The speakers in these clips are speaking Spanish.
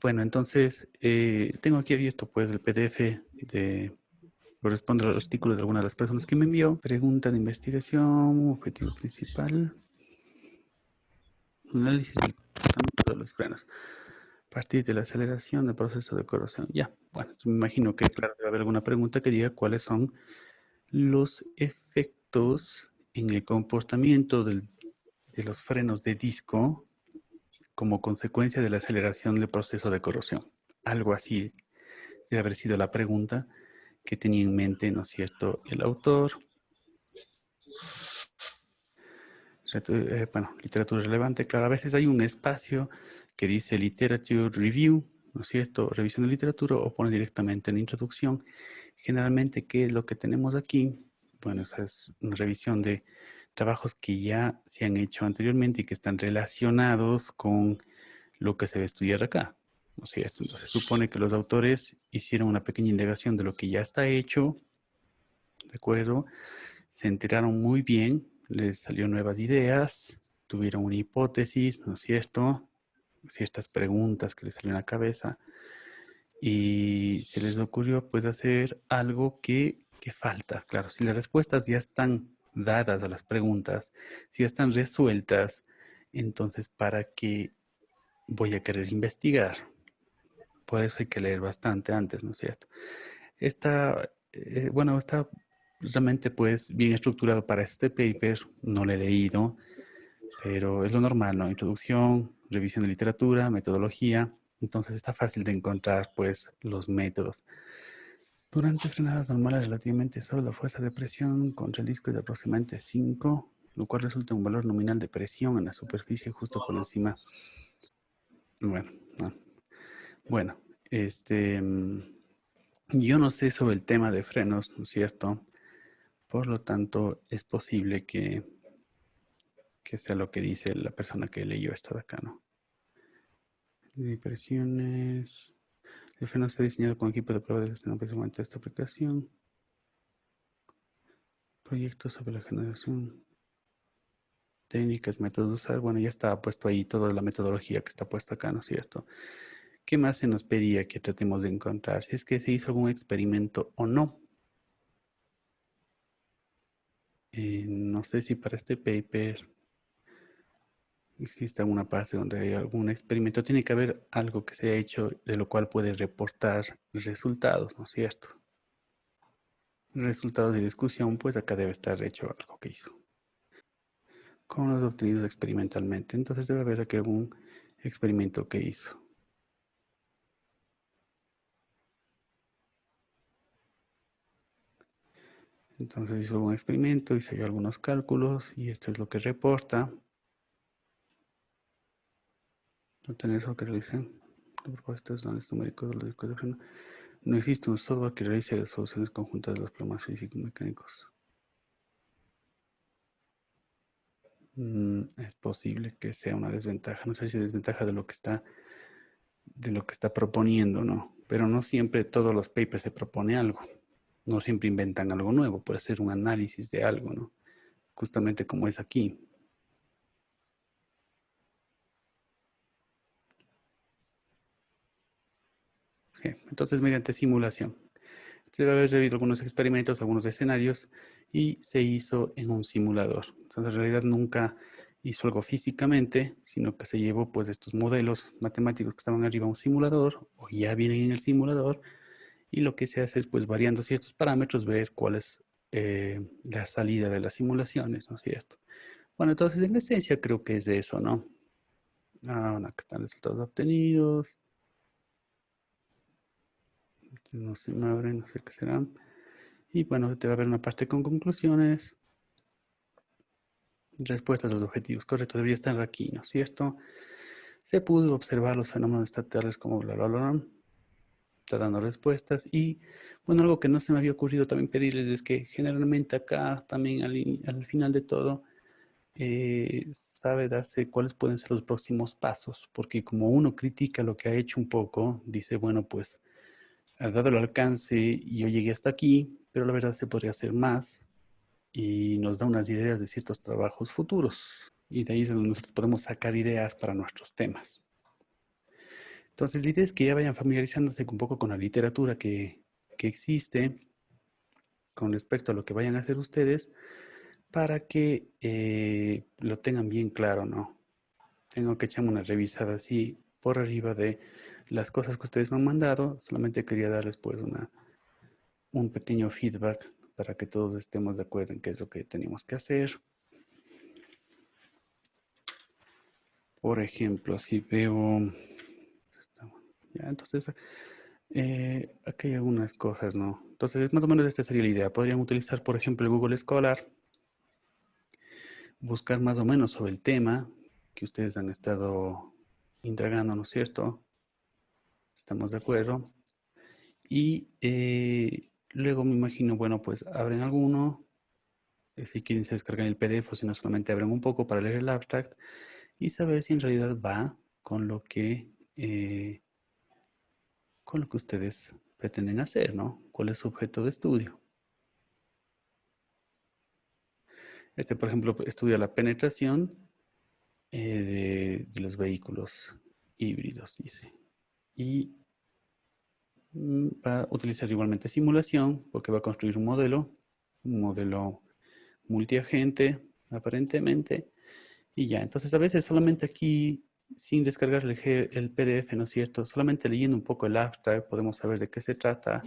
Bueno, entonces tengo aquí abierto pues el PDF de corresponde al artículo de alguna de las personas que me envió. Pregunta de investigación, objetivo principal, análisis del comportamiento de los frenos. A partir de la aceleración del proceso de corrosión. Ya, bueno, me imagino que claro, debe haber alguna pregunta que diga cuáles son los efectos en el comportamiento de los frenos de disco como consecuencia de la aceleración del proceso de corrosión. Algo así debe haber sido la pregunta que tenía en mente, ¿no es cierto?, el autor. Bueno, literatura relevante, claro, a veces hay un espacio que dice Literature Review, ¿no es cierto?, revisión de literatura, o pone directamente en la introducción. Generalmente, ¿qué es lo que tenemos aquí? Bueno, esa es una revisión de trabajos que ya se han hecho anteriormente y que están relacionados con lo que se va a estudiar acá. O sea, entonces supone que los autores hicieron una pequeña indagación de lo que ya está hecho, ¿de acuerdo? Se enteraron muy bien, les salió nuevas ideas, tuvieron una hipótesis, ¿no es cierto? Ciertas preguntas que les salieron a la cabeza y se les ocurrió pues hacer algo que falta. Claro, si las respuestas ya están dadas a las preguntas, si ya están resueltas, entonces ¿para qué voy a querer investigar? Por eso hay que leer bastante antes, ¿no es cierto? Está realmente pues bien estructurado para este paper, no lo he leído, pero es lo normal, ¿no? Introducción, revisión de literatura, metodología, entonces está fácil de encontrar pues los métodos. Durante frenadas normales relativamente suave, la fuerza de presión contra el disco es de aproximadamente 5, lo cual resulta en un valor nominal de presión en la superficie justo por encima. Bueno, no. Bueno, este, yo no sé sobre el tema de frenos, ¿no es cierto? Por lo tanto, es posible que sea lo que dice la persona que leyó esto de acá, ¿no? Presiones. El freno está diseñado con equipo de prueba de gestión aproximadamente de esta aplicación. Proyectos sobre la generación. Técnicas, métodos de usar. Bueno, ya está puesto ahí toda la metodología que está puesta acá, ¿no es cierto? ¿Qué más se nos pedía que tratemos de encontrar? Si es que se hizo algún experimento o no. No sé si para este paper existe alguna parte donde hay algún experimento. Tiene que haber algo que se haya hecho de lo cual puede reportar resultados, ¿no es cierto? Resultados de discusión, pues acá debe estar hecho algo que hizo. Con los obtenidos experimentalmente. Entonces debe haber aquí algún experimento que hizo. Entonces hizo algún experimento, hizo algunos cálculos y esto es lo que reporta. Obtener eso que realicen. Propuestas, dones numéricos de los discos de freno. No existe un software que realice las soluciones conjuntas de los problemas físico-mecánicos. Es posible que sea una desventaja. No sé si desventaja de lo que está proponiendo, ¿no? Pero no siempre todos los papers se propone algo. No siempre inventan algo nuevo. Puede ser un análisis de algo, ¿no? Justamente como es aquí. Sí. Entonces, mediante simulación. Se debe haber revisto algunos experimentos, algunos escenarios y se hizo en un simulador. Entonces, en realidad nunca hizo algo físicamente, sino que se llevó pues estos modelos matemáticos que estaban arriba a un simulador o ya vienen en el simulador y lo que se hace es pues variando ciertos parámetros ver cuál es la salida de las simulaciones, ¿no es cierto? Bueno, entonces en esencia creo que es eso, ¿no? Bueno, acá están los resultados obtenidos. No se me abren, no sé qué serán. Y bueno, te va a haber una parte con conclusiones, respuestas a los objetivos. Correcto, debería estar aquí, ¿no es cierto? Se pudo observar los fenómenos estatales como bla, bla, bla, bla. Está dando respuestas. Y bueno, algo que no se me había ocurrido también pedirles es que generalmente acá también al final de todo sabe darse cuáles pueden ser los próximos pasos, porque como uno critica lo que ha hecho un poco, dice, bueno, pues ha dado el alcance y yo llegué hasta aquí, pero la verdad se podría hacer más y nos da unas ideas de ciertos trabajos futuros. Y de ahí es donde nosotros podemos sacar ideas para nuestros temas. Entonces, la idea es que ya vayan familiarizándose un poco con la literatura que existe con respecto a lo que vayan a hacer ustedes para que lo tengan bien claro, ¿no? Tengo que echarme una revisada así por arriba de las cosas que ustedes me han mandado. Solamente quería darles pues un pequeño feedback para que todos estemos de acuerdo en qué es lo que tenemos que hacer. Por ejemplo, si veo... Ya, entonces, aquí hay algunas cosas, ¿no? Entonces, más o menos esta sería la idea. Podrían utilizar, por ejemplo, el Google Scholar, buscar más o menos sobre el tema que ustedes han estado indagando, ¿no es cierto? Estamos de acuerdo. Y luego me imagino, bueno, pues abren alguno, si quieren se descargan el PDF o si no solamente abren un poco para leer el abstract y saber si en realidad va con lo que ustedes pretenden hacer, ¿no? ¿Cuál es su objeto de estudio? Este, por ejemplo, estudia la penetración de los vehículos híbridos, dice. Y va a utilizar igualmente simulación porque va a construir un modelo multiagente, aparentemente. Y ya, entonces a veces solamente aquí, sin descargar el PDF, ¿no es cierto? Solamente leyendo un poco el abstract podemos saber de qué se trata.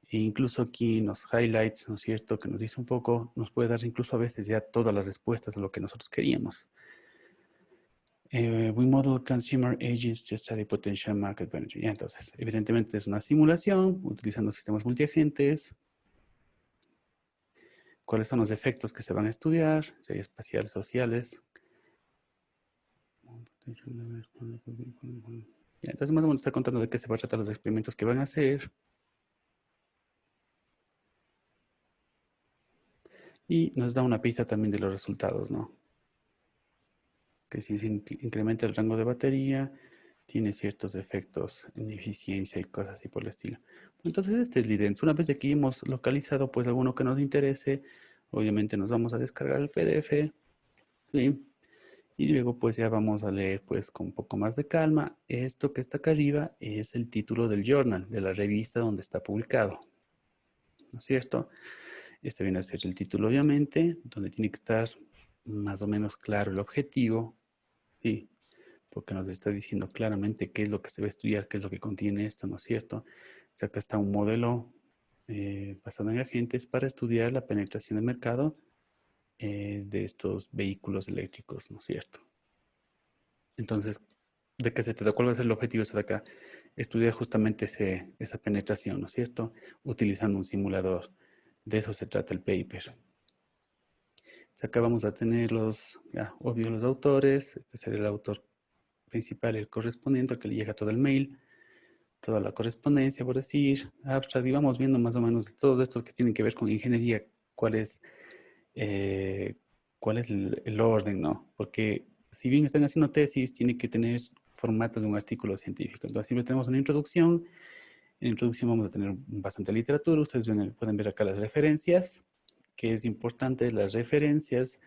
E incluso aquí en los highlights, ¿no es cierto? Que nos dice un poco, nos puede dar incluso a veces ya todas las respuestas a lo que nosotros queríamos. We model consumer agents to study potential market benefit. Ya, entonces, evidentemente es una simulación utilizando sistemas multiagentes. ¿Cuáles son los efectos que se van a estudiar? Si hay espaciales, sociales. Ya, entonces, más o menos está contando de qué se va a tratar los experimentos que van a hacer. Y nos da una pista también de los resultados, ¿no? Que si se incrementa el rango de batería, tiene ciertos efectos en eficiencia y cosas así por el estilo. Entonces, este es Lidens. Una vez de que hemos localizado pues alguno que nos interese, obviamente nos vamos a descargar el PDF, ¿sí? Y luego pues ya vamos a leer pues con un poco más de calma. Esto que está acá arriba es el título del journal, de la revista donde está publicado, ¿no es cierto? Este viene a ser el título obviamente, donde tiene que estar más o menos claro el objetivo, ¿sí? Porque nos está diciendo claramente qué es lo que se va a estudiar, qué es lo que contiene esto, ¿no es cierto? O sea, acá está un modelo basado en agentes para estudiar la penetración del mercado de estos vehículos eléctricos, ¿no es cierto? Entonces, ¿de qué se trata? ¿Cuál va a ser el objetivo de acá? Estudiar justamente esa penetración, ¿no es cierto? Utilizando un simulador. De eso se trata el paper. Acá vamos a tener ya, obvio, los autores. Este sería el autor principal, el correspondiente, al que le llega todo el mail, toda la correspondencia, por decir, abstract, y vamos viendo más o menos todos estos que tienen que ver con ingeniería, cuál es, eh, cuál es el orden, ¿no? Porque si bien están haciendo tesis, tiene que tener formato de un artículo científico. Entonces siempre tenemos una introducción. En la introducción vamos a tener bastante literatura. Ustedes pueden ver acá las referencias, que es importante las referencias.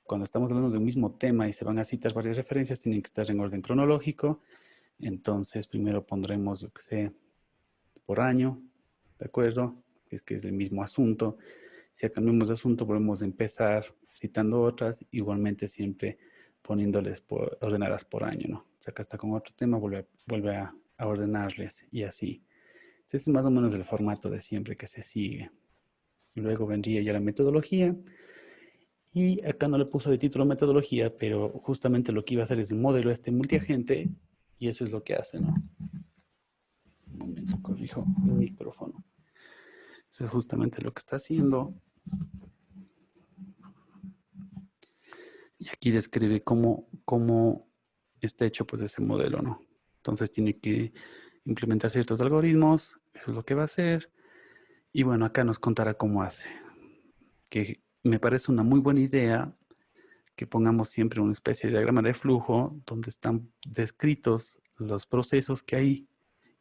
Cuando estamos hablando de un mismo tema y se van a citar varias referencias, tienen que estar en orden cronológico. Entonces, primero pondremos, yo que sé, por año, ¿de acuerdo? Es que es el mismo asunto. Si cambiamos de asunto, volvemos a empezar citando otras, igualmente siempre poniéndoles ordenadas por año, ¿no? O sea, acá está con otro tema, vuelve a ordenarles y así. Este es más o menos el formato de siempre que se sigue. Y luego vendría ya la metodología. Y acá no le puso de título metodología, pero justamente lo que iba a hacer es un modelo multiagente y eso es lo que hace, ¿no? Un momento, corrijo el micrófono. Eso es justamente lo que está haciendo. Y aquí describe cómo está hecho pues ese modelo, ¿no? Entonces tiene que implementar ciertos algoritmos, eso es lo que va a hacer. Y bueno, acá nos contará cómo hace. Que me parece una muy buena idea que pongamos siempre una especie de diagrama de flujo donde están descritos los procesos que hay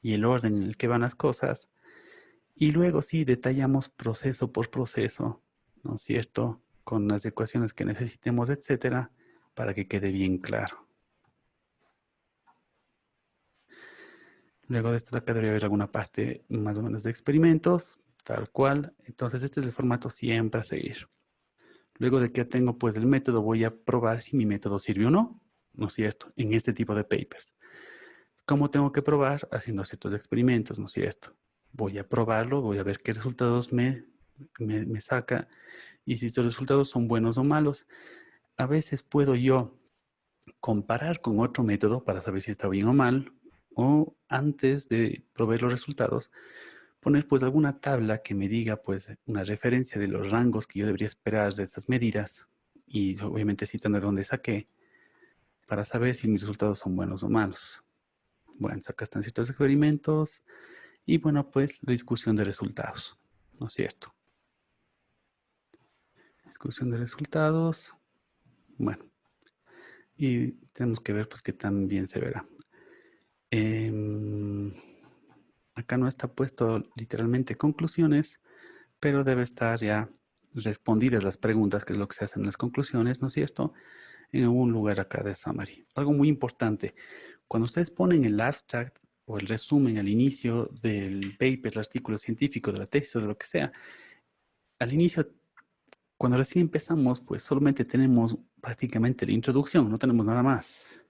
y el orden en el que van las cosas. Y luego sí, detallamos proceso por proceso, ¿no es cierto? Con las ecuaciones que necesitemos, etcétera, para que quede bien claro. Luego de esto de acá debería haber alguna parte más o menos de experimentos, tal cual. Entonces este es el formato siempre a seguir. Luego de que tengo pues el método, voy a probar si mi método sirve o no, ¿no es cierto? En este tipo de papers. ¿Cómo tengo que probar? Haciendo ciertos experimentos, ¿no es cierto? Voy a probarlo, voy a ver qué resultados me saca y si estos resultados son buenos o malos. A veces puedo yo comparar con otro método para saber si está bien o mal, o antes de proveer los resultados, poner pues alguna tabla que me diga pues una referencia de los rangos que yo debería esperar de estas medidas y obviamente citando de dónde saqué para saber si mis resultados son buenos o malos. Bueno, acá están ciertos experimentos y bueno pues la discusión de resultados, ¿no es cierto? Discusión de resultados, bueno, y tenemos que ver pues qué tan bien se verá. Acá no está puesto literalmente conclusiones, pero debe estar ya respondidas las preguntas, que es lo que se hace en las conclusiones, ¿no es cierto? En algún lugar acá de summary. Algo muy importante, cuando ustedes ponen el abstract o el resumen al inicio del paper, el artículo científico, de la tesis o de lo que sea, al inicio, cuando recién empezamos, pues solamente tenemos prácticamente la introducción, no tenemos nada más.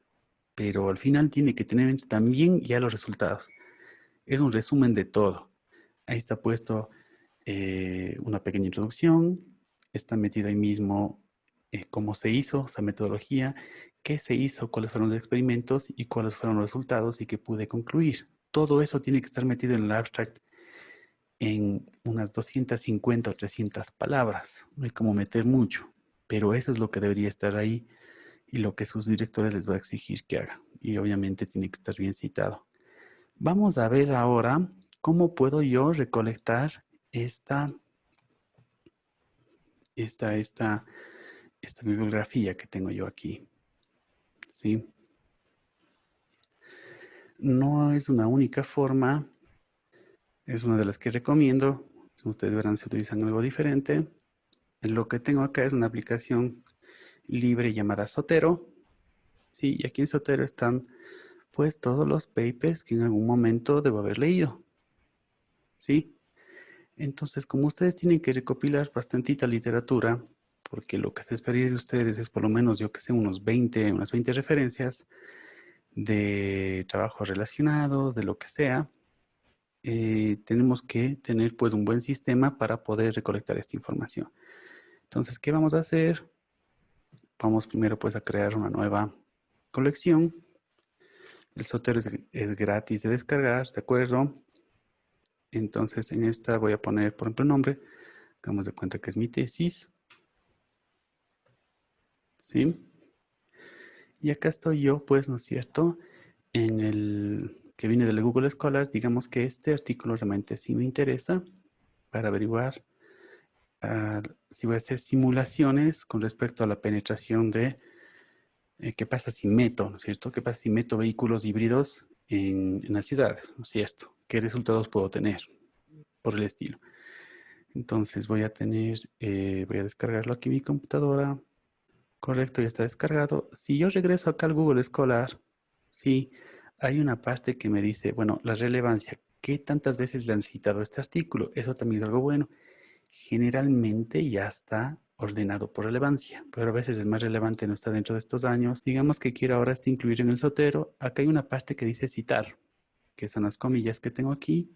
Pero al final tiene que tener también ya los resultados. Es un resumen de todo. Ahí está puesto una pequeña introducción, está metido ahí mismo cómo se hizo esa metodología, qué se hizo, cuáles fueron los experimentos y cuáles fueron los resultados y qué pude concluir. Todo eso tiene que estar metido en el abstract en unas 250 o 300 palabras. No hay como meter mucho, pero eso es lo que debería estar ahí y lo que sus directores les va a exigir que haga. Y obviamente tiene que estar bien citado. Vamos a ver ahora cómo puedo yo recolectar esta bibliografía que tengo yo aquí. ¿Sí? No es una única forma, es una de las que recomiendo. Ustedes verán si utilizan algo diferente. Lo que tengo acá es una aplicación libre llamada Zotero. ¿Sí? Y aquí en Zotero están pues todos los papers que en algún momento debo haber leído. ¿Sí? Entonces, como ustedes tienen que recopilar bastantita literatura, porque lo que se espera de ustedes es por lo menos, yo que sé, unas 20 referencias de trabajos relacionados, de lo que sea, tenemos que tener pues un buen sistema para poder recolectar esta información. Entonces, ¿qué vamos a hacer? Vamos primero pues a crear una nueva colección. El Zotero es gratis de descargar, ¿de acuerdo? Entonces en esta voy a poner, por ejemplo, el nombre. Hagamos de cuenta que es mi tesis. ¿Sí? Y acá estoy yo, pues, ¿no es cierto? En el que viene del Google Scholar, digamos que este artículo realmente sí me interesa para averiguar si voy a hacer simulaciones con respecto a la penetración de qué pasa si meto, ¿no es cierto? ¿Qué pasa si meto vehículos híbridos en las ciudades, ¿no es cierto? ¿Qué resultados puedo tener por el estilo? Entonces voy a descargarlo aquí en mi computadora. Correcto, ya está descargado. Si yo regreso acá al Google Scholar, sí, hay una parte que me dice, bueno, la relevancia. ¿Qué tantas veces le han citado este artículo? Eso también es algo bueno. Generalmente ya está ordenado por relevancia, pero a veces el más relevante no está dentro de estos años. Digamos que quiero ahora incluir en el Zotero. Acá hay una parte que dice citar, que son las comillas que tengo aquí,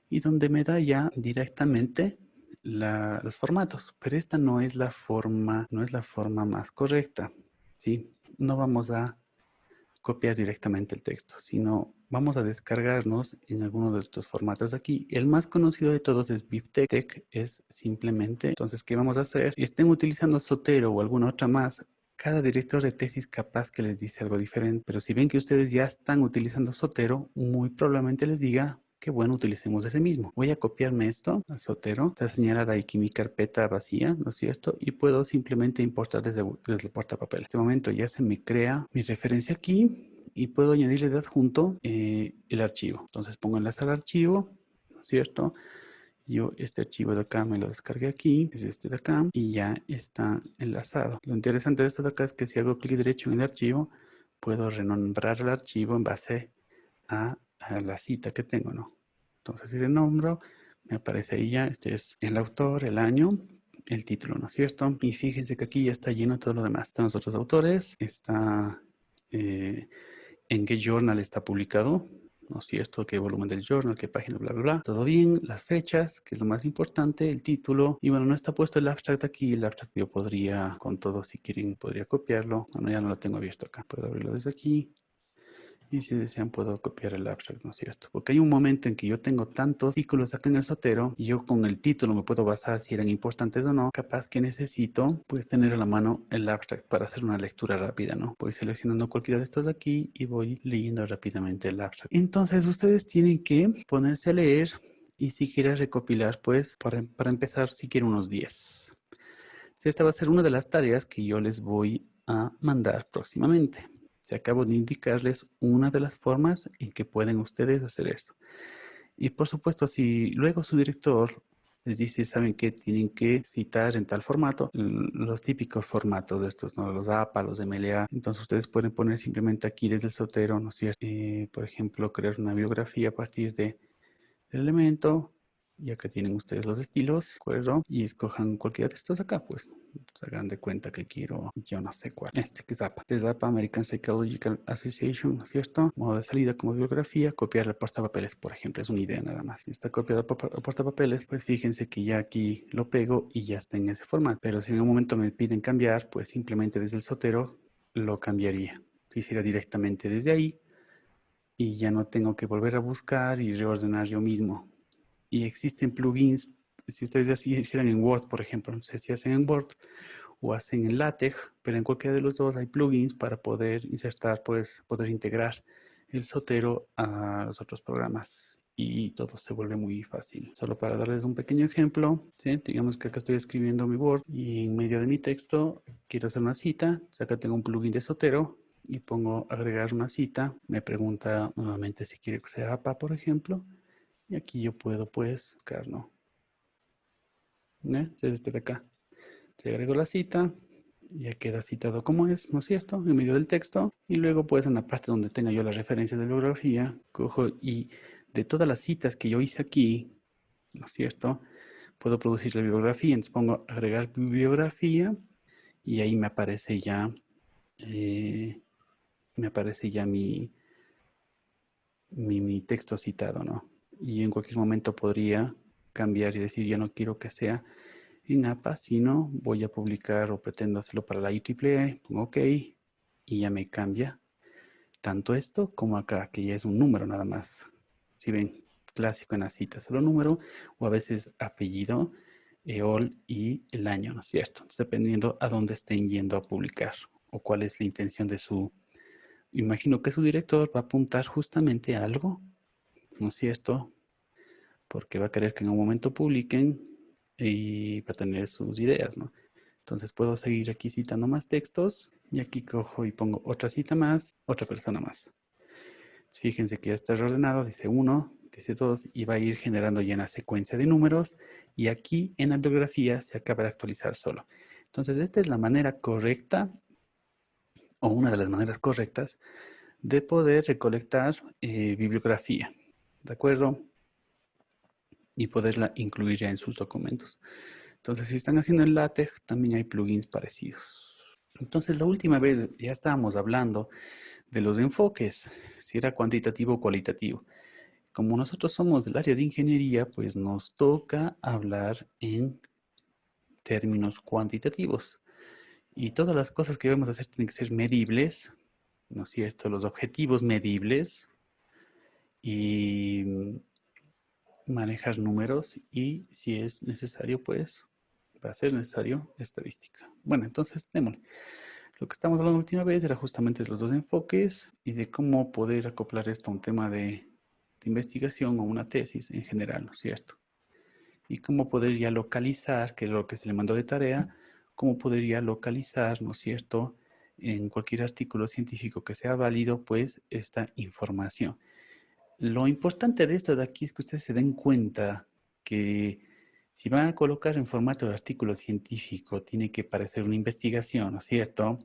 y donde me da ya directamente los formatos, pero esta no es la forma más correcta, ¿sí? No vamos a copiar directamente el texto, sino vamos a descargarnos en alguno de estos formatos de aquí. El más conocido de todos es BibTeX, es simplemente, entonces, ¿qué vamos a hacer? Estén utilizando Zotero o alguna otra más, cada director de tesis capaz que les dice algo diferente, pero si ven que ustedes ya están utilizando Zotero, muy probablemente les diga que bueno, utilicemos ese mismo. Voy a copiarme esto a Zotero. Está señalada aquí mi carpeta vacía, ¿no es cierto? Y puedo simplemente importar desde el portapapel. En este momento ya se me crea mi referencia aquí y puedo añadirle de adjunto el archivo. Entonces pongo enlace al archivo, ¿no es cierto? Yo este archivo de acá me lo descargué aquí, es este de acá, y ya está enlazado. Lo interesante de esto de acá es que si hago clic derecho en el archivo, puedo renombrar el archivo en base a a la cita que tengo, ¿no? Entonces, si le nombro, me aparece ahí ya, este es el autor, el año, el título, ¿no es cierto? Y fíjense que aquí ya está lleno todo lo demás. Están los otros autores, está en qué journal está publicado, ¿no es cierto? ¿Qué volumen del journal? ¿Qué página? Bla, bla, bla. Todo bien. Las fechas, que es lo más importante, el título. Y bueno, no está puesto el abstract aquí. El abstract yo podría, con todo, si quieren, podría copiarlo. Bueno, ya no lo tengo abierto acá. Puedo abrirlo desde aquí. Y si desean puedo copiar el abstract, ¿no es cierto? Porque hay un momento en que yo tengo tantos artículos acá en el Zotero y yo con el título me puedo basar si eran importantes o no. Capaz que necesito pues tener a la mano el abstract para hacer una lectura rápida, ¿no? Voy seleccionando cualquiera de estos de aquí y voy leyendo rápidamente el abstract. Entonces ustedes tienen que ponerse a leer y si quieren recopilar pues para empezar si quieren unos 10. Esta va a ser una de las tareas que yo les voy a mandar próximamente. Se acabo de indicarles una de las formas en que pueden ustedes hacer eso. Y por supuesto, si luego su director les dice, ¿saben qué? Tienen que citar en tal formato, los típicos formatos de estos, ¿no? Los APA, los MLA. Entonces ustedes pueden poner simplemente aquí desde el Zotero, ¿no es cierto? Por ejemplo, crear una bibliografía a partir del elemento. Y acá tienen ustedes los estilos, ¿de acuerdo? Y escojan cualquiera de estos acá, pues. Se hagan de cuenta que quiero, yo no sé cuál. Este que es APA. Este es APA, American Psychological Association, ¿no es cierto? Modo de salida como bibliografía, copiar el portapapeles, por ejemplo, es una idea nada más. Si está copiado por portapapeles, pues fíjense que ya aquí lo pego y ya está en ese formato. Pero si en un momento me piden cambiar, pues simplemente desde el Zotero lo cambiaría. Hiciera directamente desde ahí y ya no tengo que volver a buscar y reordenar yo mismo. Y existen plugins, si ustedes ya hicieran en Word, por ejemplo, no sé si hacen en Word o hacen en LaTeX, pero en cualquiera de los dos hay plugins para poder insertar, pues poder integrar el Zotero a los otros programas y todo se vuelve muy fácil. Solo para darles un pequeño ejemplo, ¿sí? Digamos que acá estoy escribiendo mi Word y en medio de mi texto quiero hacer una cita, entonces acá tengo un plugin de Zotero y pongo agregar una cita, me pregunta nuevamente si quiere que sea APA, por ejemplo, y aquí yo puedo pues buscar, ¿no? Es este de acá. Se agrego la cita, ya queda citado como es, ¿no es cierto? En medio del texto. Y luego pues en la parte donde tenga yo las referencias de bibliografía, cojo y de todas las citas que yo hice aquí, ¿no es cierto? Puedo producir la bibliografía, entonces pongo agregar bibliografía y ahí eh, me aparece ya mi texto citado, ¿no? Y en cualquier momento podría cambiar y decir, ya no quiero que sea en APA, sino voy a publicar o pretendo hacerlo para la IEEE, pongo OK y ya me cambia tanto esto como acá, que ya es un número nada más. Si ven, clásico en la cita, solo número o a veces apellido, EOL y el año, ¿no es cierto? Entonces, dependiendo a dónde estén yendo a publicar o cuál es la intención de su... Imagino que su director va a apuntar justamente a algo, ¿no es cierto? Porque va a querer que en un momento publiquen y va a tener sus ideas, ¿no? Entonces puedo seguir aquí citando más textos y aquí cojo y pongo otra cita más, otra persona más. Fíjense que ya está reordenado, dice 1, dice 2 y va a ir generando ya una secuencia de números y aquí en la bibliografía se acaba de actualizar solo. Entonces esta es la manera correcta o una de las maneras correctas de poder recolectar bibliografía, ¿de acuerdo? Y poderla incluir ya en sus documentos. Entonces, si están haciendo en LaTeX, también hay plugins parecidos. Entonces, la última vez ya estábamos hablando de los enfoques, si era cuantitativo o cualitativo. Como nosotros somos del área de ingeniería, pues nos toca hablar en términos cuantitativos. Y todas las cosas que debemos hacer tienen que ser medibles, ¿no es cierto? Los objetivos medibles y manejar números y si es necesario, pues va a ser necesario estadística. Bueno, entonces démosle. Lo que estamos hablando la última vez era justamente de los dos enfoques y de cómo poder acoplar esto a un tema de investigación o una tesis en general, ¿no es cierto? Y cómo poder ya localizar, que es lo que se le mandó de tarea, cómo podría localizar, ¿no es cierto?, en cualquier artículo científico que sea válido, pues esta información. Lo importante de esto de aquí es que ustedes se den cuenta que si van a colocar en formato de artículo científico, tiene que parecer una investigación, ¿no es cierto?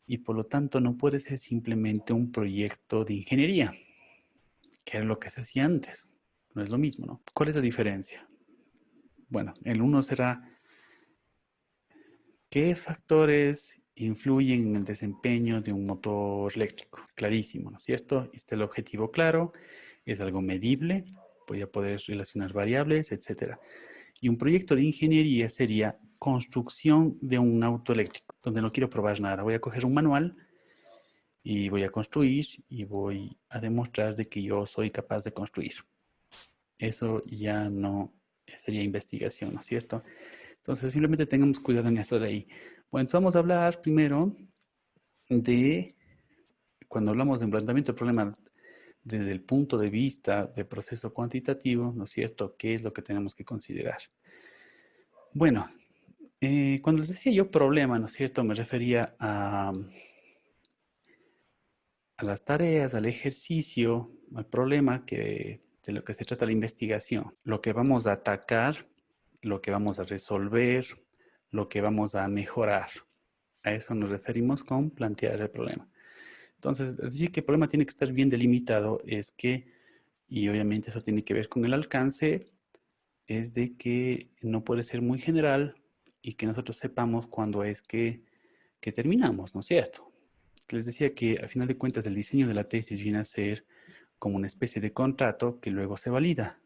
Y por lo tanto no puede ser simplemente un proyecto de ingeniería. que era lo que se hacía antes. No es lo mismo, ¿no? ¿Cuál es la diferencia? Bueno, el uno será ¿qué factores influyen en el desempeño de un motor eléctrico? Clarísimo, ¿no es cierto? Está el objetivo claro, es algo medible, voy a poder relacionar variables, etcétera. Y un proyecto de ingeniería sería construcción de un auto eléctrico, donde no quiero probar nada. Voy a coger un manual y voy a construir y voy a demostrar de que yo soy capaz de construir. Eso ya no sería investigación, ¿no es cierto? Entonces simplemente tengamos cuidado en eso de ahí. Bueno, entonces vamos a hablar primero de, cuando hablamos de un planteamiento de problemas desde el punto de vista de proceso cuantitativo, ¿no es cierto? ¿Qué es lo que tenemos que considerar? Bueno, cuando les decía yo problema, ¿no es cierto? Me refería a las tareas, al ejercicio, al problema de lo que se trata la investigación. Lo que vamos a atacar, lo que vamos a resolver, lo que vamos a mejorar. A eso nos referimos con plantear el problema. Entonces, decir que el problema tiene que estar bien delimitado es que, y obviamente eso tiene que ver con el alcance, es de que no puede ser muy general y que nosotros sepamos cuándo es que terminamos, ¿no es cierto? Les decía que al final de cuentas el diseño de la tesis viene a ser como una especie de contrato que luego se valida.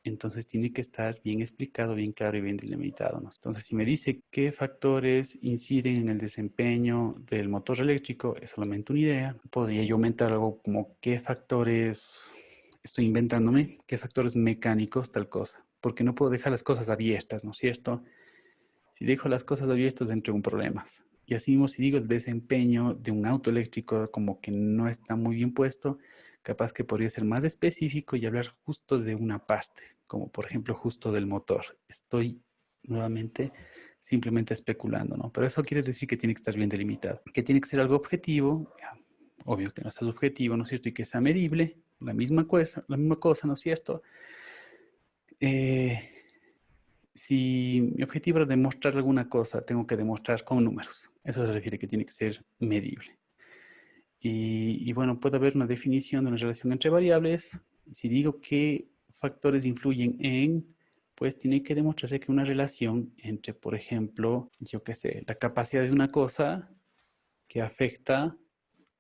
Entonces tiene que estar bien explicado, bien claro y bien delimitado, ¿no? Entonces, si me dice qué factores inciden en el desempeño del motor eléctrico, es solamente una idea. Podría yo aumentar algo como qué factores estoy inventándome, qué factores mecánicos, tal cosa. Porque no puedo dejar las cosas abiertas, ¿no es cierto? Si dejo las cosas abiertas, entro en problemas. Y así mismo, si digo el desempeño de un auto eléctrico como que no está muy bien puesto, capaz que podría ser más específico y hablar justo de una parte, como por ejemplo justo del motor. Estoy nuevamente simplemente especulando, ¿no? Pero eso quiere decir que tiene que estar bien delimitado, que tiene que ser algo objetivo, obvio que no sea subjetivo, ¿no es cierto? Y que sea medible, la misma cosa, ¿no es cierto? Eh, si mi objetivo es demostrar alguna cosa, tengo que demostrar con números. Eso se refiere que tiene que ser medible. Y bueno, puede haber una definición de una relación entre variables. Si digo qué factores influyen en, pues tiene que demostrarse que una relación entre, por ejemplo, yo qué sé, la capacidad de una cosa que afecta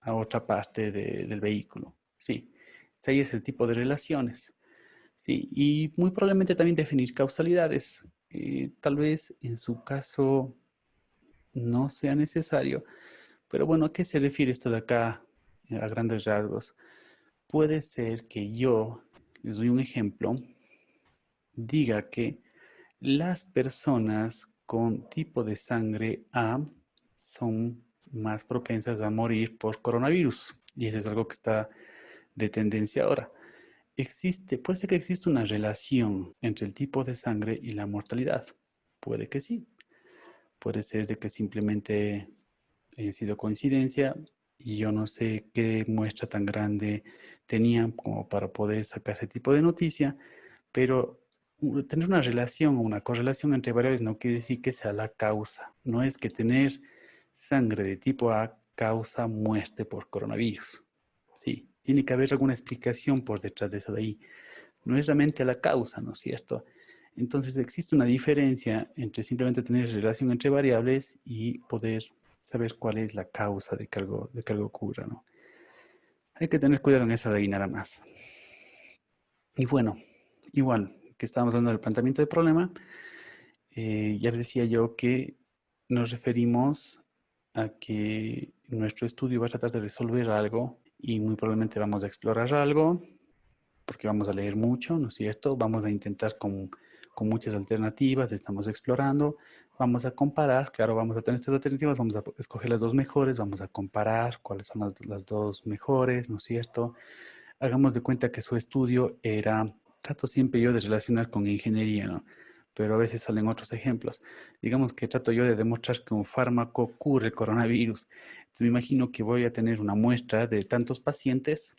a otra parte del vehículo. Sí, ese es el tipo de relaciones. Sí, y muy probablemente también definir causalidades. Tal vez en su caso no sea necesario, pero bueno, ¿a qué se refiere esto de acá a grandes rasgos? Puede ser que yo, les doy un ejemplo, diga que las personas con tipo de sangre A son más propensas a morir por coronavirus. Y eso es algo que está de tendencia ahora. Puede ser que exista una relación entre el tipo de sangre y la mortalidad. Puede que sí. Puede ser de que simplemente haya sido coincidencia y yo no sé qué muestra tan grande tenían como para poder sacar ese tipo de noticia, pero tener una relación o una correlación entre variables no quiere decir que sea la causa. No es que tener sangre de tipo A causa muerte por coronavirus. Sí, tiene que haber alguna explicación por detrás de eso de ahí. No es realmente la causa, ¿no es cierto? Entonces existe una diferencia entre simplemente tener relación entre variables y poder saber cuál es la causa de que algo ocurra, ¿no? Hay que tener cuidado en eso de ahí nada más. Y bueno, igual que estábamos hablando del planteamiento del problema, ya les decía yo que nos referimos a que nuestro estudio va a tratar de resolver algo y muy probablemente vamos a explorar algo porque vamos a leer mucho, ¿no es cierto? Vamos a intentar con muchas alternativas, estamos explorando, vamos a comparar, claro, vamos a tener estas alternativas, vamos a escoger las dos mejores, vamos a comparar cuáles son las dos mejores, ¿no es cierto? Hagamos de cuenta que su estudio era, trato siempre yo de relacionar con ingeniería, ¿no? Pero a veces salen otros ejemplos. Digamos que trato yo de demostrar que un fármaco cure el coronavirus. Entonces me imagino que voy a tener una muestra de tantos pacientes,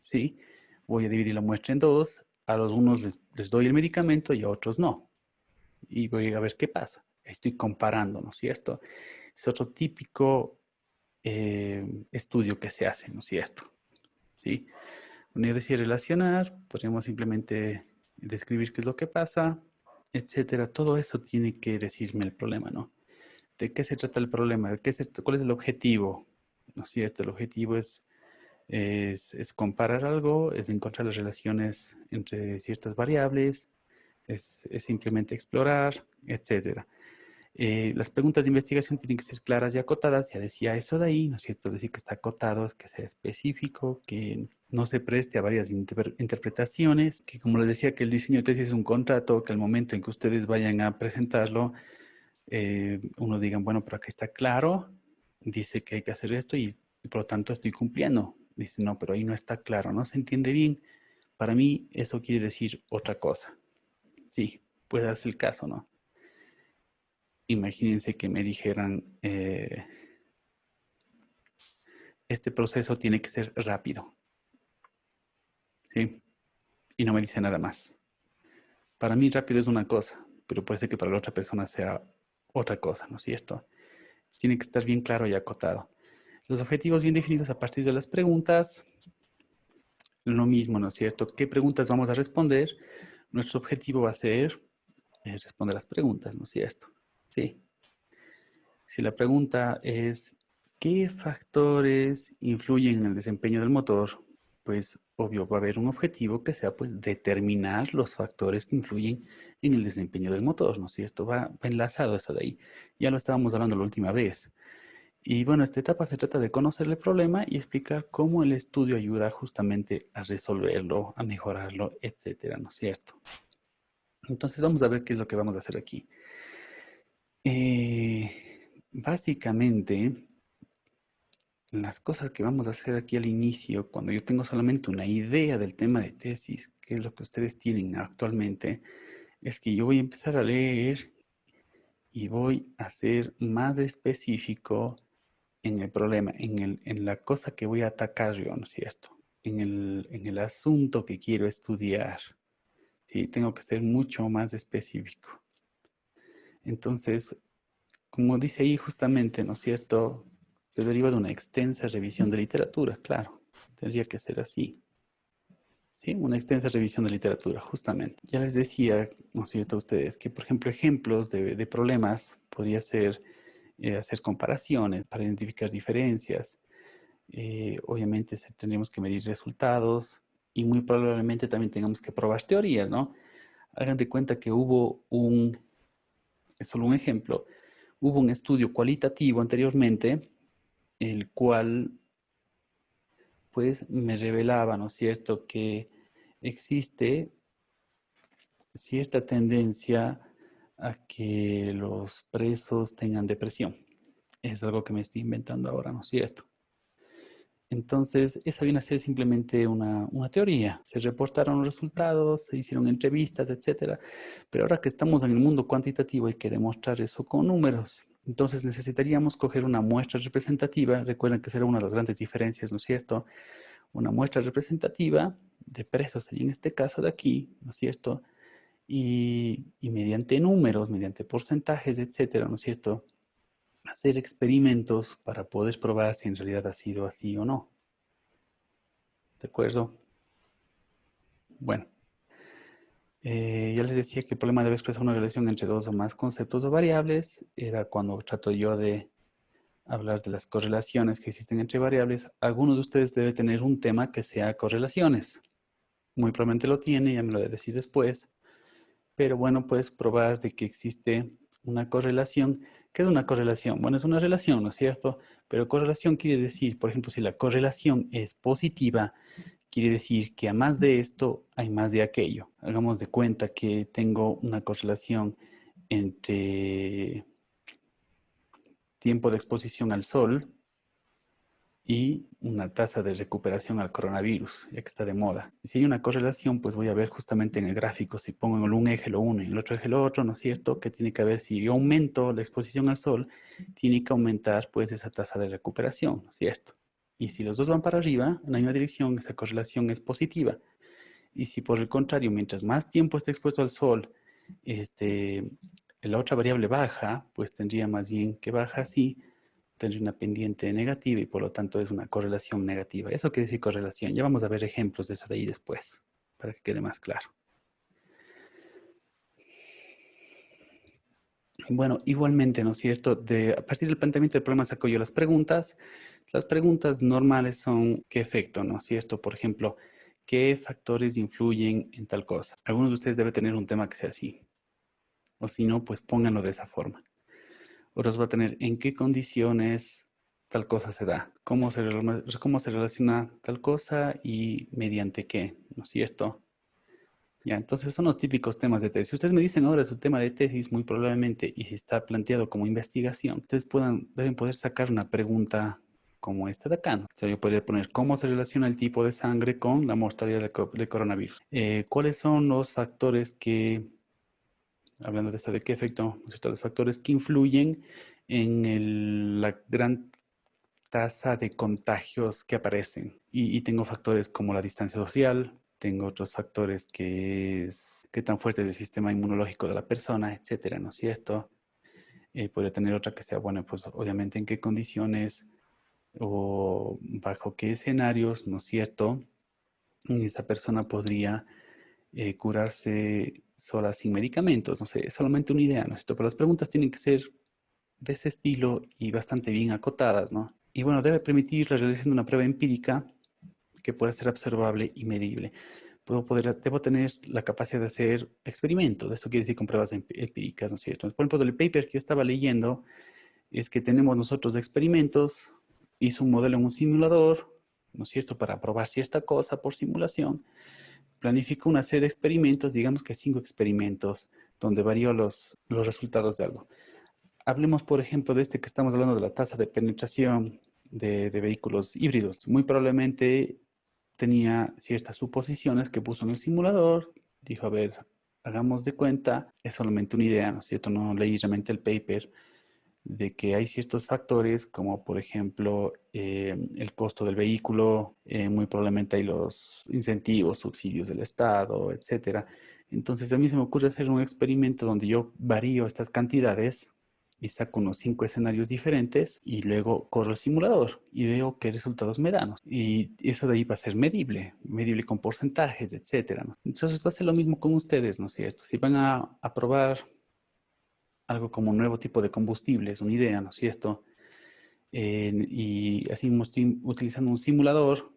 ¿sí? Voy a dividir la muestra en dos. A los unos les doy el medicamento y a otros no. Y voy a ver qué pasa. Estoy comparando, ¿no es cierto? Es otro típico estudio que se hace, ¿no es cierto? ¿Sí? Unir, decir, relacionar, podríamos simplemente describir qué es lo que pasa, etcétera. Todo eso tiene que decirme el problema, ¿no? ¿De qué se trata el problema? ¿Cuál es el objetivo? ¿No es cierto? El objetivo es comparar algo, es encontrar las relaciones entre ciertas variables, es simplemente explorar, etcétera. Las preguntas de investigación tienen que ser claras y acotadas. Ya decía eso de ahí, ¿no es cierto? Decir que está acotado, es que sea específico, que no se preste a varias interpretaciones, que como les decía, que el diseño de tesis es un contrato, que al momento en que ustedes vayan a presentarlo, uno digan, bueno, pero aquí está claro, dice que hay que hacer esto y por lo tanto estoy cumpliendo. Dice, no, pero ahí no está claro, no se entiende bien. Para mí eso quiere decir otra cosa. Sí, puede darse el caso, ¿no? Imagínense que me dijeran, este proceso tiene que ser rápido, ¿sí? Y no me dice nada más. Para mí rápido es una cosa, pero puede ser que para la otra persona sea otra cosa, ¿no es cierto? Tiene que estar bien claro y acotado. Los objetivos bien definidos a partir de las preguntas, lo mismo, ¿no es cierto? ¿Qué preguntas vamos a responder? Nuestro objetivo va a ser responder las preguntas, ¿no es cierto? Sí. Si la pregunta es, ¿qué factores influyen en el desempeño del motor? Pues obvio va a haber un objetivo que sea pues determinar los factores que influyen en el desempeño del motor, ¿no es cierto? Va enlazado eso de ahí. Ya lo estábamos hablando la última vez. Y bueno, esta etapa se trata de conocer el problema y explicar cómo el estudio ayuda justamente a resolverlo, a mejorarlo, etcétera, ¿no es cierto? Entonces vamos a ver qué es lo que vamos a hacer aquí. Básicamente, las cosas que vamos a hacer aquí al inicio, cuando yo tengo solamente una idea del tema de tesis, que es lo que ustedes tienen actualmente, es que yo voy a empezar a leer y voy a ser más específico en el problema, en la cosa que voy a atacar yo, ¿no es cierto? En el asunto que quiero estudiar. Sí, tengo que ser mucho más específico. Entonces, como dice ahí justamente, ¿no es cierto? Se deriva de una extensa revisión de literatura, claro. Tendría que ser así. ¿Sí? Una extensa revisión de literatura, justamente. Ya les decía, ¿no es cierto?, a ustedes que, por ejemplo, ejemplos de problemas podría ser hacer comparaciones para identificar diferencias. Obviamente tendríamos que medir resultados y muy probablemente también tengamos que probar teorías, ¿no? Hagan de cuenta que es solo un ejemplo, hubo un estudio cualitativo anteriormente, el cual pues me revelaba, ¿no es cierto?, que existe cierta tendencia a que los presos tengan depresión. Es algo que me estoy inventando ahora, ¿no es cierto? Entonces, esa viene a ser simplemente una teoría. Se reportaron los resultados, se hicieron entrevistas, etcétera. Pero ahora que estamos en el mundo cuantitativo hay que demostrar eso con números. Entonces necesitaríamos coger una muestra representativa. Recuerden que será una de las grandes diferencias, ¿no es cierto? Una muestra representativa de presos, sería en este caso de aquí, ¿no es cierto? Y mediante números, mediante porcentajes, etcétera, ¿no es cierto?, hacer experimentos para poder probar si en realidad ha sido así o no. ¿De acuerdo? Bueno, ya les decía que el problema debe expresar una relación entre dos o más conceptos o variables. Era cuando trato yo de hablar de las correlaciones que existen entre variables. Algunos de ustedes deben tener un tema que sea correlaciones. Muy probablemente lo tiene, ya me lo de decir después. Pero bueno, puedes probar de que existe una correlación. ¿Qué es una correlación? Bueno, es una relación, ¿no es cierto? Pero correlación quiere decir, por ejemplo, si la correlación es positiva, quiere decir que a más de esto hay más de aquello. Hagamos de cuenta que tengo una correlación entre tiempo de exposición al sol y una tasa de recuperación al coronavirus, ya que está de moda. Si hay una correlación, pues voy a ver justamente en el gráfico, si pongo en un eje lo uno y en el otro eje lo otro, ¿no es cierto? Que tiene que ver si yo aumento la exposición al sol, tiene que aumentar pues esa tasa de recuperación, ¿no es cierto? Y si los dos van para arriba, en la misma dirección, esa correlación es positiva. Y si por el contrario, mientras más tiempo esté expuesto al sol, la otra variable baja, pues tendría más bien que baja así, tener una pendiente negativa y por lo tanto es una correlación negativa. Eso quiere decir correlación. Ya vamos a ver ejemplos de eso de ahí después, para que quede más claro. Bueno, igualmente, ¿no es cierto? A partir del planteamiento del problema saco yo las preguntas. Las preguntas normales son ¿qué efecto, no es cierto? Por ejemplo, ¿qué factores influyen en tal cosa? Algunos de ustedes deben tener un tema que sea así. O si no, pues pónganlo de esa forma. Otros va a tener en qué condiciones tal cosa se da, cómo se relaciona tal cosa y mediante qué, ¿no es cierto? Ya, entonces son los típicos temas de tesis. Si ustedes me dicen ahora su tema de tesis, muy probablemente, y si está planteado como investigación, ustedes deben poder sacar una pregunta como esta de acá, ¿no? O sea, yo podría poner cómo se relaciona el tipo de sangre con la mortalidad del coronavirus. ¿Cuáles son los factores que, hablando de esto, de qué efecto, ¿no es cierto? Los factores que influyen en la gran tasa de contagios que aparecen. Y tengo factores como la distancia social, tengo otros factores que es qué tan fuerte es el sistema inmunológico de la persona, etcétera, ¿no es cierto? Puede tener otra que sea, bueno, pues obviamente en qué condiciones o bajo qué escenarios, ¿no es cierto? Esa persona podría curarse sola sin medicamentos, no sé, es solamente una idea, ¿no es cierto? Pero las preguntas tienen que ser de ese estilo y bastante bien acotadas, ¿no? Y bueno, debe permitir la realización de una prueba empírica que pueda ser observable y medible. Debo tener la capacidad de hacer experimentos, eso quiere decir con pruebas empíricas, ¿no es cierto? Por ejemplo, del paper que yo estaba leyendo es que tenemos nosotros experimentos, hizo un modelo en un simulador, ¿no es cierto?, para probar cierta cosa por simulación, planificó una serie de experimentos, digamos que 5 experimentos, donde varió los resultados de algo. Hablemos, por ejemplo, de este que estamos hablando de la tasa de penetración de vehículos híbridos. Muy probablemente tenía ciertas suposiciones que puso en el simulador. Dijo, a ver, hagamos de cuenta, es solamente una idea, ¿no es cierto? No leí realmente el paper de que hay ciertos factores como por ejemplo el costo del vehículo, muy probablemente hay los incentivos, subsidios del Estado, etcétera. Entonces a mí se me ocurre hacer un experimento donde yo varío estas cantidades y saco unos 5 escenarios diferentes y luego corro el simulador y veo qué resultados me dan. Y eso de ahí va a ser medible con porcentajes, etcétera, ¿no? Entonces va a ser lo mismo con ustedes, ¿no es cierto? Si van a probar algo como un nuevo tipo de combustible, es una idea, ¿no es cierto? Y así estoy utilizando un simulador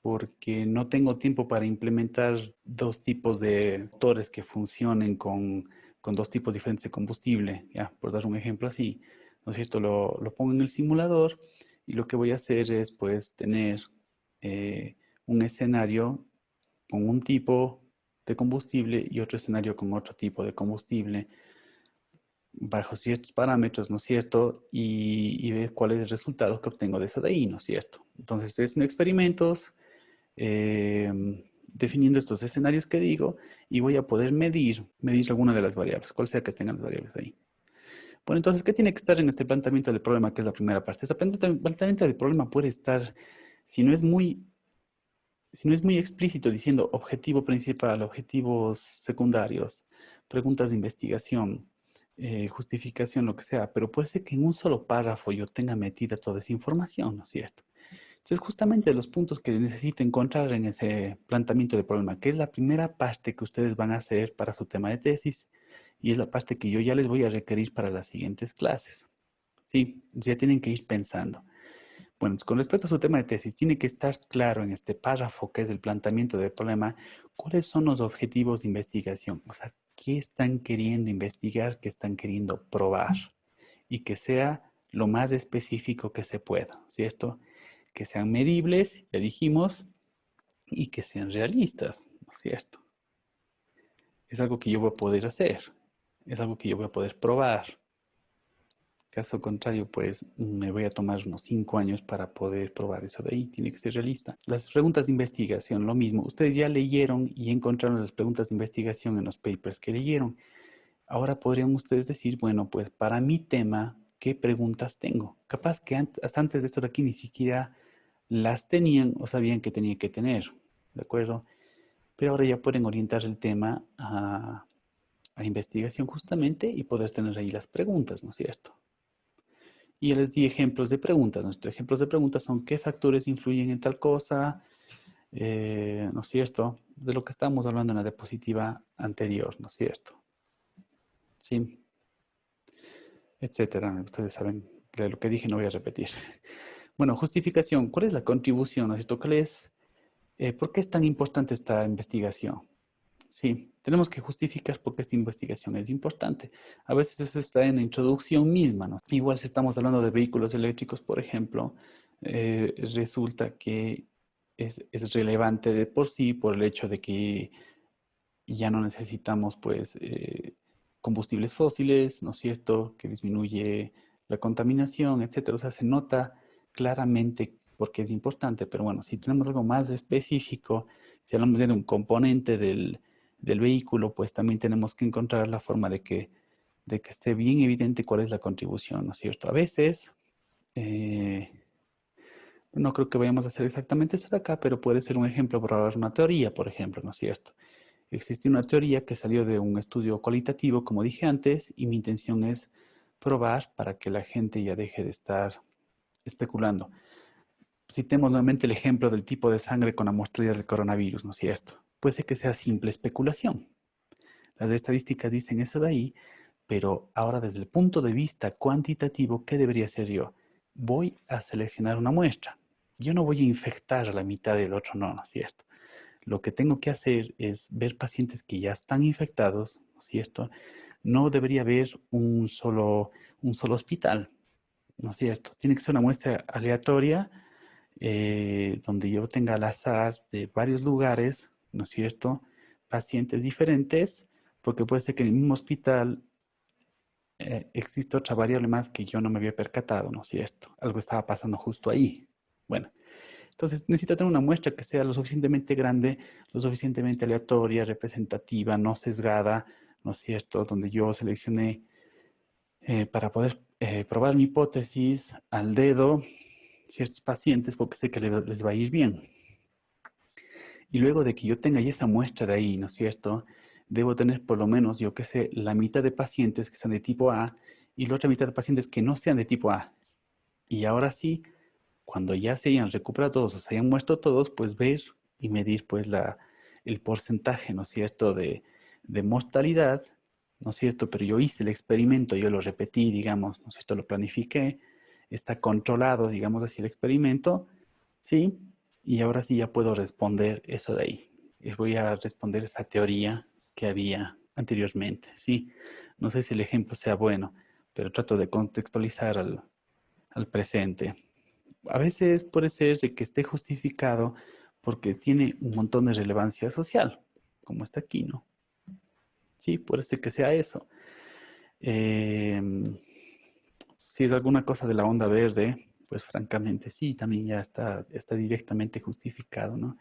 porque no tengo tiempo para implementar dos tipos de motores que funcionen con dos tipos diferentes de combustible, ya, por dar un ejemplo así, ¿no es cierto? Lo pongo en el simulador y lo que voy a hacer es pues tener un escenario con un tipo de combustible y otro escenario con otro tipo de combustible bajo ciertos parámetros, ¿no es cierto? Y ver cuál es el resultado que obtengo de eso de ahí, ¿no es cierto? Entonces estoy haciendo experimentos, eh, definiendo estos escenarios que digo y voy a poder medir alguna de las variables, cual sea que tengan las variables ahí. Bueno, entonces, ¿qué tiene que estar en este planteamiento del problema, que es la primera parte? Este planteamiento del problema puede estar, si no es muy, si no es muy explícito, diciendo objetivo principal, objetivos secundarios, preguntas de investigación, justificación, lo que sea, pero puede ser que en un solo párrafo yo tenga metida toda esa información, ¿no es cierto? Entonces, justamente los puntos que necesito encontrar en ese planteamiento del problema, que es la primera parte que ustedes van a hacer para su tema de tesis y es la parte que yo ya les voy a requerir para las siguientes clases. Sí, ya tienen que ir pensando. Bueno, con respecto a su tema de tesis, tiene que estar claro en este párrafo que es el planteamiento del problema, cuáles son los objetivos de investigación, o sea, qué están queriendo investigar, qué están queriendo probar y que sea lo más específico que se pueda, ¿cierto? Que sean medibles, ya dijimos, y que sean realistas, ¿no es cierto? Es algo que yo voy a poder hacer, es algo que yo voy a poder probar. Caso contrario, pues me voy a tomar unos 5 años para poder probar eso de ahí. Tiene que ser realista. Las preguntas de investigación, lo mismo. Ustedes ya leyeron y encontraron las preguntas de investigación en los papers que leyeron. Ahora podrían ustedes decir, bueno, pues para mi tema, ¿qué preguntas tengo? Capaz que hasta antes de esto de aquí ni siquiera las tenían o sabían que tenían que tener, ¿de acuerdo? Pero ahora ya pueden orientar el tema a investigación justamente y poder tener ahí las preguntas, ¿no es cierto? Y ya les di ejemplos de preguntas. Nuestros ejemplos de preguntas son qué factores influyen en tal cosa, ¿no es cierto? De lo que estábamos hablando en la diapositiva anterior, ¿no es cierto? Sí, etcétera. Ustedes saben que lo que dije no voy a repetir. Bueno, justificación. ¿Cuál es la contribución? ¿No es cierto? ¿Por qué es tan importante esta investigación? Sí, tenemos que justificar por qué esta investigación es importante. A veces eso está en la introducción misma, ¿no? Igual si estamos hablando de vehículos eléctricos, por ejemplo, resulta que es relevante de por sí por el hecho de que ya no necesitamos, pues, combustibles fósiles, ¿no es cierto? Que disminuye la contaminación, etcétera. O sea, se nota claramente por qué es importante, pero bueno, si tenemos algo más específico, si hablamos de un componente del vehículo, pues también tenemos que encontrar la forma de que esté bien evidente cuál es la contribución, ¿no es cierto? A veces, eh, no creo que vayamos a hacer exactamente esto de acá, pero puede ser un ejemplo para una teoría, por ejemplo, ¿no es cierto? Existe una teoría que salió de un estudio cualitativo, como dije antes, y mi intención es probar para que la gente ya deje de estar especulando. Citemos nuevamente el ejemplo del tipo de sangre con la muestrillas del coronavirus, ¿no es cierto? Puede ser que sea simple especulación. Las estadísticas dicen eso de ahí, pero ahora desde el punto de vista cuantitativo, ¿qué debería hacer yo? Voy a seleccionar una muestra. Yo no voy a infectar a la mitad del otro, no, ¿no es cierto? Lo que tengo que hacer es ver pacientes que ya están infectados, ¿no es cierto? No debería haber un solo hospital, ¿no es cierto? Tiene que ser una muestra aleatoria donde yo tenga al azar de varios lugares, ¿no es cierto? Pacientes diferentes, porque puede ser que en el mismo hospital existe otra variable más que yo no me había percatado, ¿no es cierto? Algo estaba pasando justo ahí. Bueno, entonces necesito tener una muestra que sea lo suficientemente grande, lo suficientemente aleatoria, representativa, no sesgada, ¿no es cierto? Donde yo seleccioné para poder probar mi hipótesis al dedo ciertos pacientes porque sé que les va a ir bien. Y luego de que yo tenga ya esa muestra de ahí, ¿no es cierto? Debo tener por lo menos, yo qué sé, la mitad de pacientes que sean de tipo A y la otra mitad de pacientes que no sean de tipo A. Y ahora sí, cuando ya se hayan recuperado todos o se hayan muerto todos, pues ver y medir pues el porcentaje, ¿no es cierto?, de mortalidad, ¿no es cierto? Pero yo hice el experimento, yo lo repetí, digamos, ¿no es cierto?, lo planifiqué, está controlado, digamos así, el experimento, ¿sí? Y ahora sí ya puedo responder eso de ahí. Y voy a responder esa teoría que había anteriormente, ¿sí? No sé si el ejemplo sea bueno, pero trato de contextualizar al presente. A veces puede ser de que esté justificado porque tiene un montón de relevancia social, como está aquí, ¿no? Sí, puede ser que sea eso. Si es alguna cosa de la onda verde, pues francamente sí, también ya está directamente justificado, ¿no?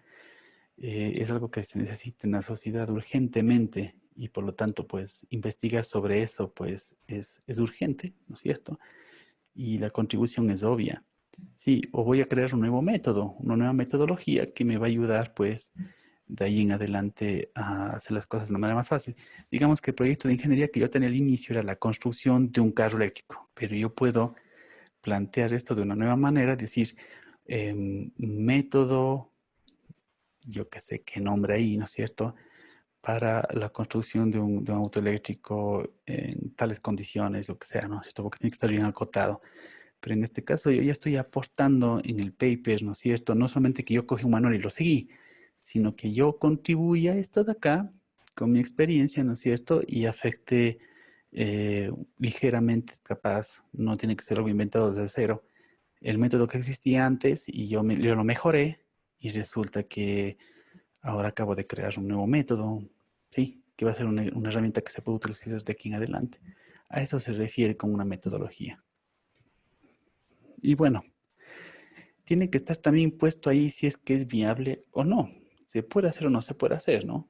Es algo que se necesita en la sociedad urgentemente y por lo tanto, pues investigar sobre eso, pues es urgente, ¿no es cierto? Y la contribución es obvia. Sí, o voy a crear un nuevo método, una nueva metodología que me va a ayudar, pues, de ahí en adelante a hacer las cosas de una manera más fácil. Digamos que el proyecto de ingeniería que yo tenía al inicio era la construcción de un carro eléctrico, pero yo puedo plantear esto de una nueva manera, decir, método, yo qué sé qué nombre ahí, ¿no es cierto?, para la construcción de un auto eléctrico en tales condiciones, o que sea, ¿no es cierto?, porque tiene que estar bien acotado. Pero en este caso yo ya estoy aportando en el paper, ¿no es cierto? No solamente que yo cogí un manual y lo seguí, sino que yo contribuya a esto de acá con mi experiencia, ¿no es cierto? Y afecte ligeramente, capaz, no tiene que ser algo inventado desde cero, el método que existía antes y yo lo mejoré y resulta que ahora acabo de crear un nuevo método, ¿sí? Que va a ser una herramienta que se puede utilizar de aquí en adelante. A eso se refiere con una metodología. Y bueno, tiene que estar también puesto ahí si es que es viable o no. Se puede hacer o no se puede hacer, ¿no?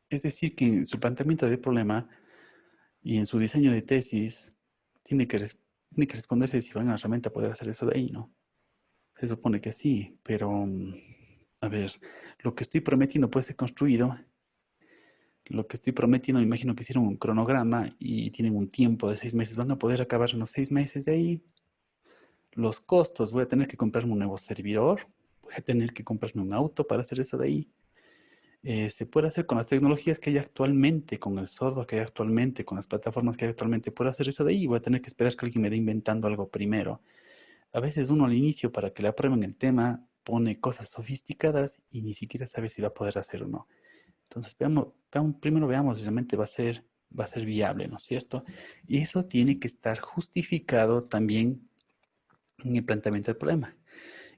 Es decir, que en su planteamiento del problema y en su diseño de tesis tiene que responderse si van a realmente a poder hacer eso de ahí, ¿no? Se supone que sí, pero a ver, lo que estoy prometiendo puede ser construido, lo que estoy prometiendo, me imagino que hicieron un cronograma y tienen un tiempo de 6 meses. Van a poder acabar en los 6 meses de ahí. Los costos, voy a tener que comprarme un nuevo servidor, voy a tener que comprarme un auto para hacer eso de ahí. Se puede hacer con las tecnologías que hay actualmente, con el software que hay actualmente, con las plataformas que hay actualmente. Puedo hacer eso de ahí. Voy a tener que esperar que alguien me dé inventando algo primero. A veces uno al inicio, para que le aprueben el tema, pone cosas sofisticadas y ni siquiera sabe si va a poder hacer o no. Entonces, primero veamos si realmente va a ser viable, ¿no es cierto? Y eso tiene que estar justificado también en el planteamiento del problema.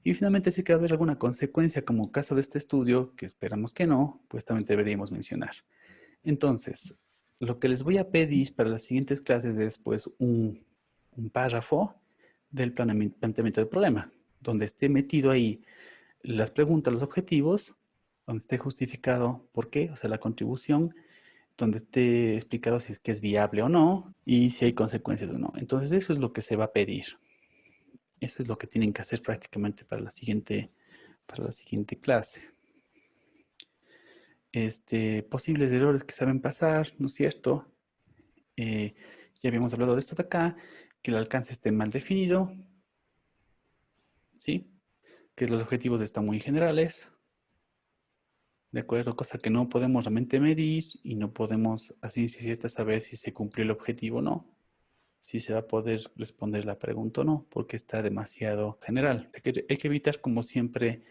Y finalmente, si que va a haber alguna consecuencia, como caso de este estudio, que esperamos que no, pues también deberíamos mencionar. Entonces, lo que les voy a pedir para las siguientes clases es pues un párrafo del planteamiento del problema, donde esté metido ahí las preguntas, los objetivos, donde esté justificado por qué, o sea, la contribución, donde esté explicado si es que es viable o no y si hay consecuencias o no. Entonces, eso es lo que se va a pedir. Eso es lo que tienen que hacer prácticamente para la siguiente clase. Posibles errores que saben pasar, ¿no es cierto? Ya habíamos hablado de esto de acá, que el alcance esté mal definido, ¿sí? Que los objetivos están muy generales, ¿de acuerdo? Cosa que no podemos realmente medir y no podemos así cierta saber si se cumplió el objetivo o no, si se va a poder responder la pregunta o no, porque está demasiado general. Hay que evitar, como siempre,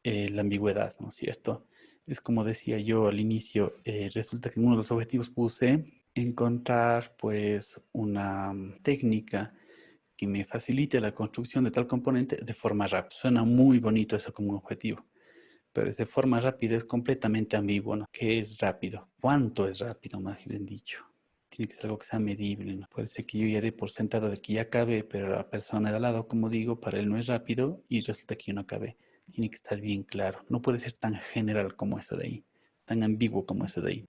la ambigüedad, ¿no es cierto? Es como decía yo al inicio, resulta que en uno de los objetivos puse encontrar pues una técnica que me facilite la construcción de tal componente de forma rápida. Suena muy bonito eso como un objetivo, pero esa forma rápida es completamente ambiguo, ¿no? ¿Qué es rápido? ¿Cuánto es rápido, más bien dicho? Tiene que ser algo que sea medible, ¿no? Puede ser que yo ya dé por sentado de que ya acabé, pero la persona de al lado, como digo, para él no es rápido y resulta que yo no acabé. Tiene que estar bien claro. No puede ser tan general como eso de ahí, tan ambiguo como eso de ahí.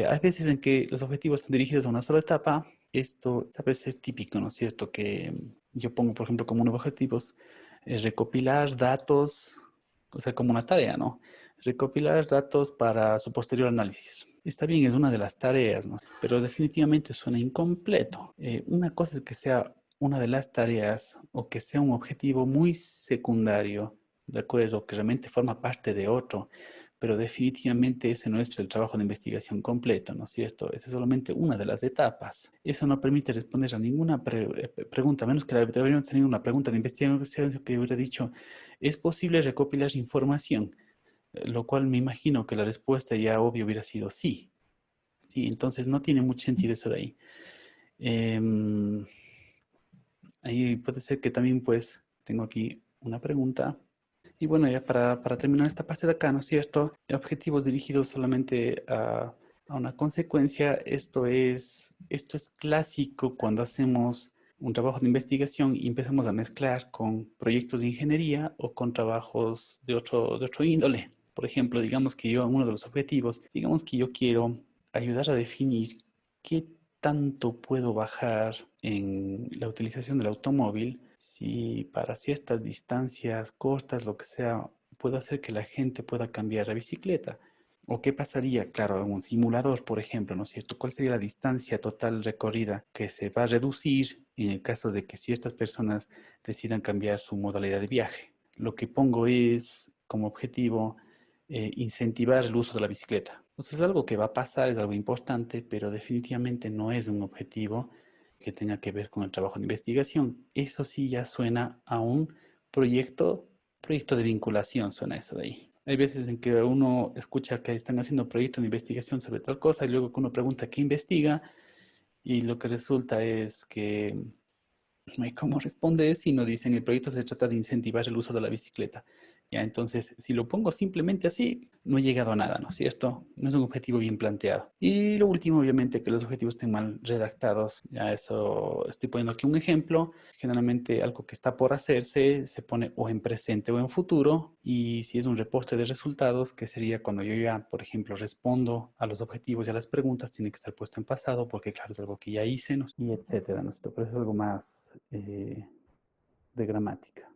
Hay veces en que los objetivos están dirigidos a una sola etapa. Esto sabe ser típico, ¿no es cierto? Que yo pongo, por ejemplo, como uno de los objetivos, recopilar datos, o sea, como una tarea, ¿no? Recopilar datos para su posterior análisis. Está bien, es una de las tareas, ¿no? Pero definitivamente suena incompleto. Una cosa es que sea una de las tareas o que sea un objetivo muy secundario, ¿de acuerdo? Que realmente forma parte de otro, pero definitivamente ese no es el trabajo de investigación completo, ¿no es cierto? Esa es solamente una de las etapas. Eso no permite responder a ninguna pregunta, a menos que deberíamos tener una pregunta de investigación que hubiera dicho, ¿es posible recopilar información? Lo cual me imagino que la respuesta ya obvio hubiera sido sí. Sí, entonces no tiene mucho sentido eso de ahí. Em, Ahí puede ser que también pues tengo aquí una pregunta. Y bueno, ya para terminar esta parte de acá, ¿no es cierto? Objetivos dirigidos solamente a una consecuencia. Esto es clásico cuando hacemos un trabajo de investigación y empezamos a mezclar con proyectos de ingeniería o con trabajos de otro índole. Por ejemplo, digamos que yo, uno de los objetivos, digamos que yo quiero ayudar a definir qué tanto puedo bajar en la utilización del automóvil si para ciertas distancias cortas, lo que sea, puedo hacer que la gente pueda cambiar la bicicleta. ¿O qué pasaría, claro, en un simulador, por ejemplo, ¿no es cierto? ¿Cuál sería la distancia total recorrida que se va a reducir en el caso de que ciertas personas decidan cambiar su modalidad de viaje? Lo que pongo es como objetivo incentivar el uso de la bicicleta. Entonces es algo que va a pasar, es algo importante, pero definitivamente no es un objetivo que tenga que ver con el trabajo de investigación. Eso sí ya suena a un proyecto de vinculación, suena eso de ahí. Hay veces en que uno escucha que están haciendo proyectos de investigación sobre tal cosa y luego que uno pregunta qué investiga y lo que resulta es que no hay cómo responder si no dicen el proyecto se trata de incentivar el uso de la bicicleta. Ya, entonces, si lo pongo simplemente así, no he llegado a nada, ¿no es cierto? No es un objetivo bien planteado. Y lo último, obviamente, que los objetivos estén mal redactados. Ya eso, estoy poniendo aquí un ejemplo. Generalmente algo que está por hacerse se pone o en presente o en futuro. Y si es un reporte de resultados, que sería cuando yo ya, por ejemplo, respondo a los objetivos y a las preguntas, tiene que estar puesto en pasado, porque claro, es algo que ya hice, ¿no? Y etcétera, ¿no? Pero es algo más de gramática.